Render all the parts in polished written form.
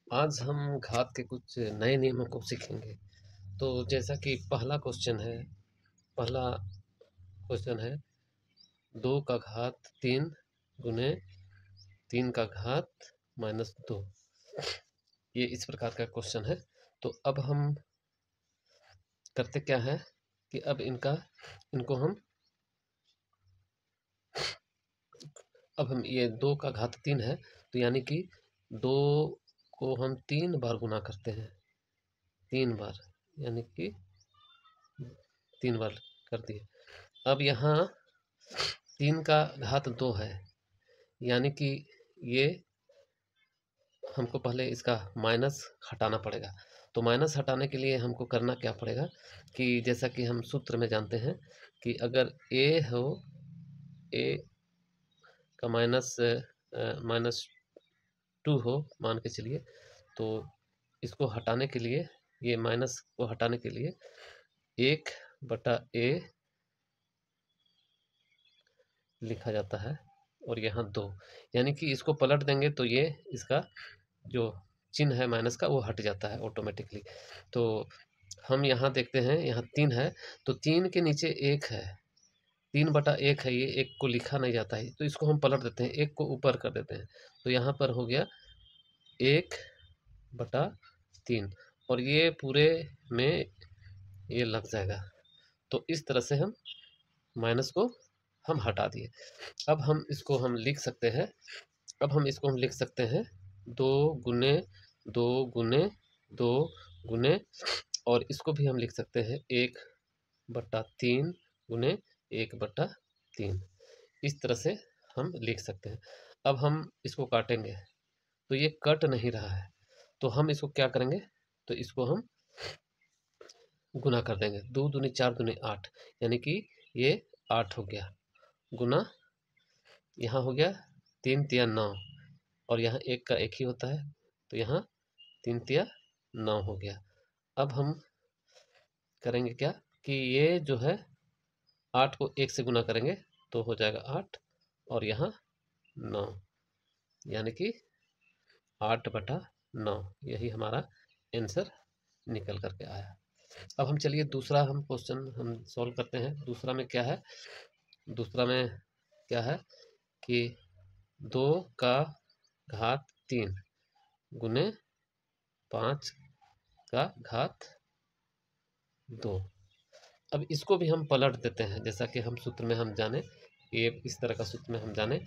आज हम घात के कुछ नए नियमों को सीखेंगे। तो जैसा कि पहला क्वेश्चन है 2 का घात 3 गुने 3 का घात -2। ये इस प्रकार का क्वेश्चन है। तो अब हम करते क्या है कि अब हम ये 2 का घात 3 है, तो यानी कि 2 को हम 3 बार गुना करते हैं। 3 बार यानी कि 3 बार कर दिए। अब यहाँ 3 का घात 2 है, यानी कि ये हमको पहले इसका माइनस हटाना पड़ेगा। तो माइनस हटाने के लिए हमको करना क्या पड़ेगा कि जैसा कि हम सूत्र में जानते हैं कि अगर ए का -2 हो, मान के चलिए, तो इसको हटाने के लिए, ये माइनस को हटाने के लिए 1/a लिखा जाता है और यहाँ 2, यानी कि इसको पलट देंगे तो ये इसका जो चिन्ह है माइनस का वो हट जाता है ऑटोमेटिकली। तो हम यहाँ देखते हैं, यहाँ 3 है, तो 3 के नीचे 1 है, 3/1 है, ये 1 को लिखा नहीं जाता है, तो इसको हम पलट देते हैं, 1 को ऊपर कर देते हैं, तो यहाँ पर हो गया 1/3 और ये पूरे में ये लग जाएगा। तो इस तरह से हम माइनस को हम हटा दिए। अब हम इसको हम लिख सकते हैं, 2 गुने 2 गुने 2 गुने, और इसको भी हम लिख सकते हैं 1/3 गुने 1/3। इस तरह से हम लिख सकते हैं। अब हम इसको काटेंगे तो ये कट नहीं रहा है, तो हम इसको क्या करेंगे, तो इसको हम गुना कर देंगे। 2 दूनी 4 दूनी 8, यानी कि ये 8 हो गया, गुना यहाँ हो गया 3 तिया 9, और यहाँ 1 का 1 ही होता है, तो यहाँ 3 तिया 9 हो गया। अब हम करेंगे क्या कि ये जो है 8 को 1 से गुना करेंगे तो हो जाएगा 8 और यहाँ 9, यानी कि 8/9, यही हमारा आंसर निकल करके आया। अब हम चलिए दूसरा हम क्वेश्चन हम सॉल्व करते हैं। दूसरा में क्या है कि 2 का घात 3 गुने 5 का घात 2। अब इसको भी हम पलट देते हैं, जैसा कि हम सूत्र में हम जाने, ये इस तरह का सूत्र में हम जाने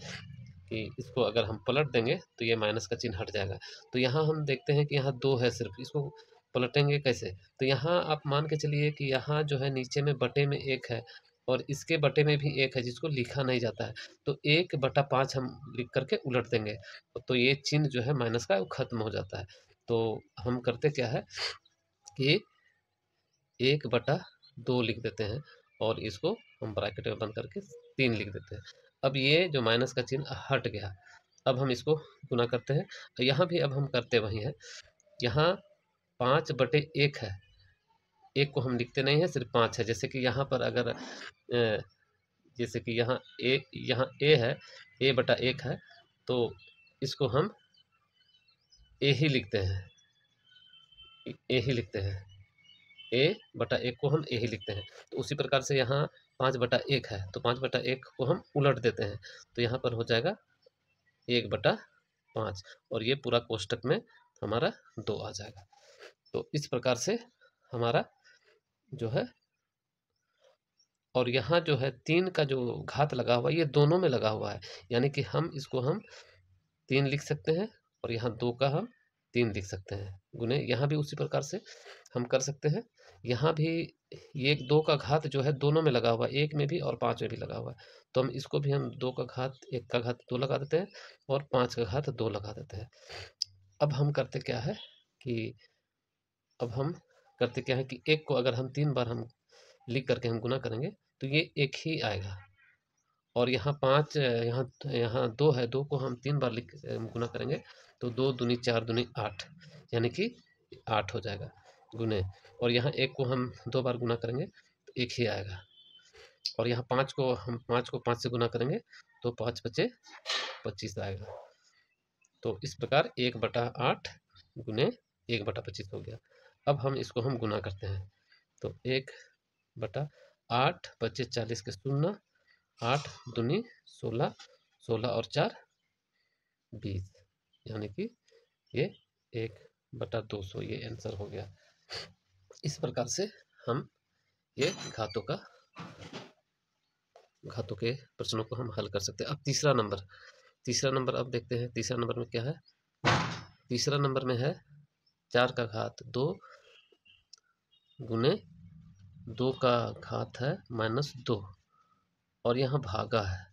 कि इसको अगर हम पलट देंगे तो ये माइनस का चिन्ह हट जाएगा। तो यहाँ हम देखते हैं कि यहाँ 2 है सिर्फ, इसको पलटेंगे कैसे, तो यहाँ आप मान के चलिए कि यहाँ जो है नीचे में बटे में 1 है और इसके बटे में भी 1 है जिसको लिखा नहीं जाता है, तो 1/5 हम लिख करके उलट देंगे, तो ये चिन्ह जो है माइनस का वो खत्म हो जाता है। तो हम करते क्या है कि 1/2 लिख देते हैं और इसको हम ब्रैकेट में बंद करके 3 लिख देते हैं। अब ये जो माइनस का चिन्ह हट गया। अब हम इसको गुना करते हैं, तो यहाँ भी अब हम करते वही हैं। यहाँ 5/1 है, 1 को हम लिखते नहीं हैं, सिर्फ 5 है। जैसे कि यहाँ पर अगर जैसे कि यहाँ ए है, a/1 है, तो इसको हम ए ही लिखते हैं, a/1 को हम ए ही लिखते हैं। तो उसी प्रकार से यहाँ 5/1 है, तो 5/1 को हम उलट देते हैं, तो यहाँ पर हो जाएगा 1/5 और ये पूरा कोष्टक में हमारा 2 आ जाएगा। तो इस प्रकार से हमारा जो है, और यहाँ जो है 3 का जो घात लगा हुआ है ये दोनों में लगा हुआ है, यानी कि हम इसको हम 3 लिख सकते हैं और यहाँ 2 का हम 3 लिख सकते हैं गुने। यहाँ भी उसी प्रकार से हम कर सकते हैं। यहाँ भी ये 2 का घात जो है दोनों में लगा हुआ है, 1 में भी और 5 में भी लगा हुआ है, तो हम इसको भी हम 2 का घात 1 का घात 2 लगा देते हैं और 5 का घात 2 लगा देते हैं। अब हम करते क्या है कि कि 1 को अगर हम 3 बार हम लिख करके हम गुना करेंगे तो ये 1 ही आएगा, और यहाँ 5 यहाँ 2 है, 2 को हम 3 बार लिख गुना करेंगे तो 2 दूनी 4 दूनी 8, यानी कि 8 हो जाएगा गुने, और यहाँ 1 को हम 2 बार गुना करेंगे तो 1 ही आएगा, और यहाँ 5 को हम 5 से गुना करेंगे तो 5 × 5 = 25 आएगा। तो इस प्रकार 1/8 गुने 1/25 हो गया। अब हम इसको हम गुना करते हैं, तो 1/8 बचे 40 के 0, 8 दूनी 16, 16 और 4 20, यानी कि ये 1/200 ये आंसर हो गया। इस प्रकार से हम ये घातों के प्रश्नों को हम हल कर सकते हैं। अब तीसरा नंबर अब देखते हैं। तीसरा नंबर में क्या है? तीसरा नंबर में है 4 का घात 2 गुने 2 का घात है -2 और यहाँ भागा है,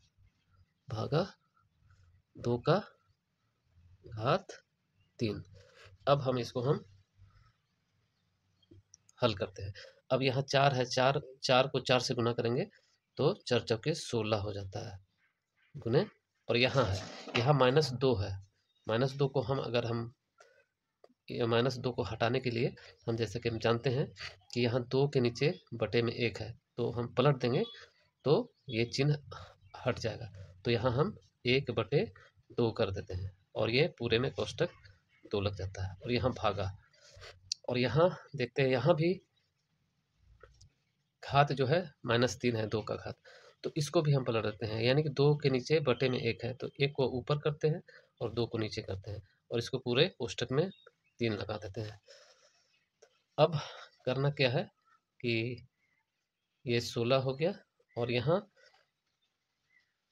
भागा 2 का घात 3। अब हम इसको हम हल करते हैं। अब यहाँ 4 है, 4 को 4 से गुना करेंगे तो 4 चौके 16 हो जाता है गुने, और यहाँ है, यहाँ -2 है। -2 को हम अगर हम -2 को हटाने के लिए हम जैसे कि हम जानते हैं कि यहाँ 2 के नीचे बटे में 1 है, तो हम पलट देंगे तो ये चिन्ह हट जाएगा। तो यहाँ हम 1/2 कर देते हैं और ये पूरे में कोष्टक 2 लग जाता है, और यहाँ भागा। और यहाँ देखते हैं, यहाँ भी घात जो है -3 है, 2 का घात, तो इसको भी हम पलट देते हैं, यानी कि 2 के नीचे बटे में 1 है, तो 1 को ऊपर करते हैं और 2 को नीचे करते हैं और इसको पूरे कोष्टक में 3 लगा देते हैं। अब करना क्या है कि ये 16 हो गया और यहाँ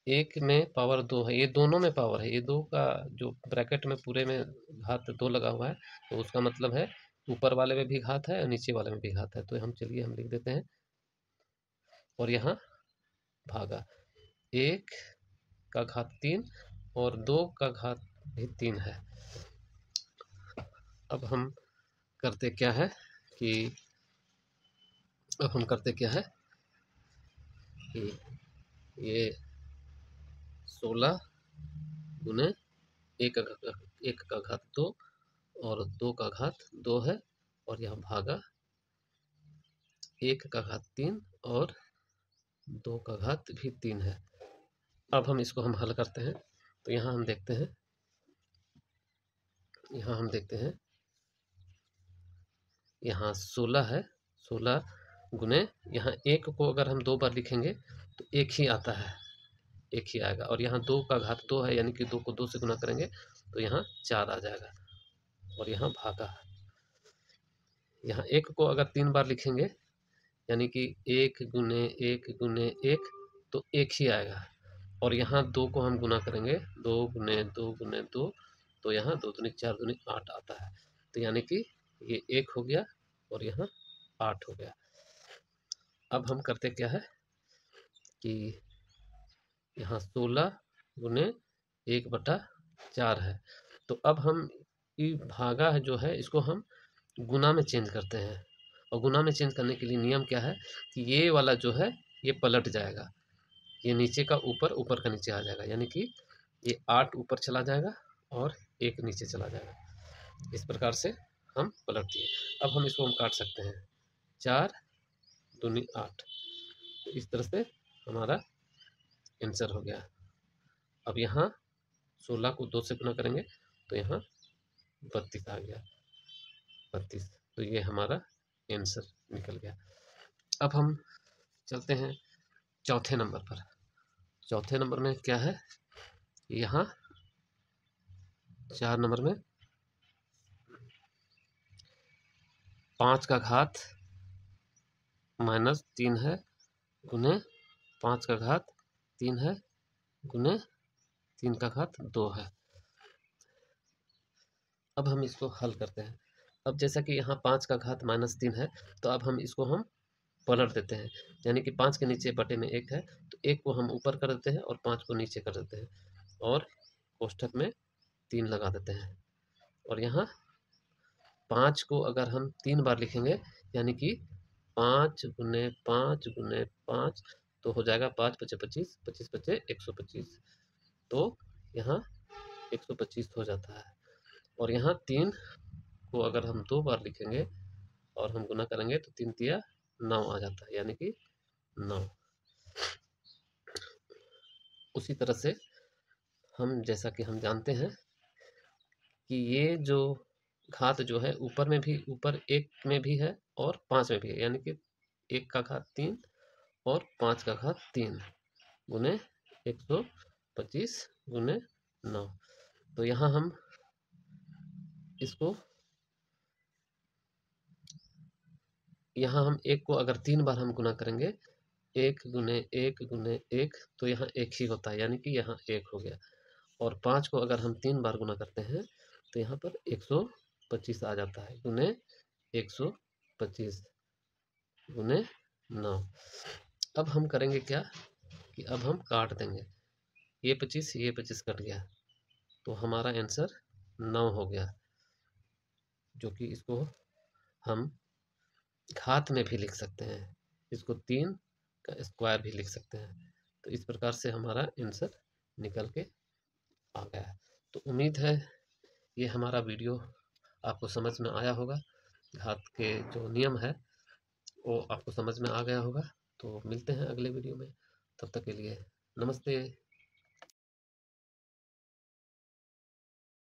1 में पावर 2 है, ये दोनों में पावर है, ये 2 का जो ब्रैकेट में पूरे में घात 2 लगा हुआ है, तो उसका मतलब है ऊपर वाले में भी घात है और नीचे वाले में भी घात है। तो हम चलिए हम लिख देते हैं, और यहाँ भागा 1 का घात 3 और 2 का घात भी 3 है। अब हम करते क्या है कि ये 16 गुने 1 का घात 2 और 2 का घात 2 है, और यहाँ भागा 1 का घात 3 और 2 का घात भी 3 है। अब हम इसको हम हल करते हैं, तो यहाँ हम देखते हैं, यहाँ 16 है, 16 गुने यहाँ 1 को अगर हम 2 बार लिखेंगे तो 1 ही आता है, 1 ही आएगा, और यहाँ 2 का घात 2 है, यानी कि 2 को 2 से गुना करेंगे तो यहाँ 4 आ जाएगा, और यहाँ भागा। यहाँ 1 को अगर 3 बार लिखेंगे यानी कि 1 गुने 1 गुने 1 तो 1 ही आएगा, और यहाँ 2 को हम गुना करेंगे 2 गुने 2 गुने 2 तो यहाँ 2 दूनी 4 दूनी 8 आता है। तो यानी कि ये 1 हो गया और यहाँ 8 हो गया। अब हम करते क्या है कि यहाँ 16 गुने 1/4 है, तो अब हम ये भागा है जो है इसको हम गुना में चेंज करते हैं, और गुना में चेंज करने के लिए नियम क्या है कि ये वाला जो है ये पलट जाएगा, ये नीचे का ऊपर, ऊपर का नीचे आ जाएगा, यानी कि ये 8 ऊपर चला जाएगा और 1 नीचे चला जाएगा। इस प्रकार से हम पलट दिए। अब हम इसको हम काट सकते हैं, 4 दूनी 8, तो इस तरह से हमारा आंसर हो गया। अब यहाँ 16 को 2 से गुना करेंगे तो यहाँ 32 आ गया, 32, तो ये हमारा आंसर निकल गया। अब हम चलते हैं चौथे नंबर पर। चौथे नंबर में क्या है, यहाँ 4 नंबर में 5 का घात -3 है गुने 5 का घात 3 है गुने 3 का घात 2 है। अब हम इसको हल करते हैं। अब जैसा कि यहाँ 5 का घात -3 है, तो अब हम इसको हम पलट देते हैं, यानी कि 5 के नीचे बटे में 1 है, तो 1 को हम ऊपर कर देते हैं और 5 को नीचे कर देते हैं और कोष्ठक में 3 लगा देते हैं। और यहाँ 5 को अगर हम 3 बार लिखेंगे यानी कि 5 गुने 5 गुने 5 तो हो जाएगा 5 पचे 25, 25 पचे 125, तो यहाँ 125 हो जाता है। और यहाँ 3 को अगर हम 2 बार लिखेंगे और हम गुना करेंगे तो 3 तिया 9 आ जाता है, यानी कि 9। उसी तरह से हम जैसा कि हम जानते हैं कि ये जो घात जो है ऊपर में भी, ऊपर 1 में भी है और 5 में भी है, यानी कि 1 का घात 3 और 5 का घात 3 गुने 125 गुने 9। तो यहाँ हम इसको, यहाँ हम 1 को अगर 3 बार हम गुना करेंगे, 1 गुने 1 गुने 1, तो यहाँ 1 ही होता है, यानी कि यहाँ 1 हो गया। और 5 को अगर हम 3 बार गुना करते हैं तो यहाँ पर 125 आ जाता है, गुने 125 गुने 9। अब हम करेंगे क्या कि अब हम काट देंगे, ये 25 कट गया, तो हमारा आंसर 9 हो गया, जो कि इसको हम घात में भी लिख सकते हैं, इसको 3 का स्क्वायर भी लिख सकते हैं। तो इस प्रकार से हमारा आंसर निकल के आ गया। तो उम्मीद है ये हमारा वीडियो आपको समझ में आया होगा, घात के जो नियम है वो आपको समझ में आ गया होगा। तो मिलते हैं अगले वीडियो में, तब तक के लिए नमस्ते।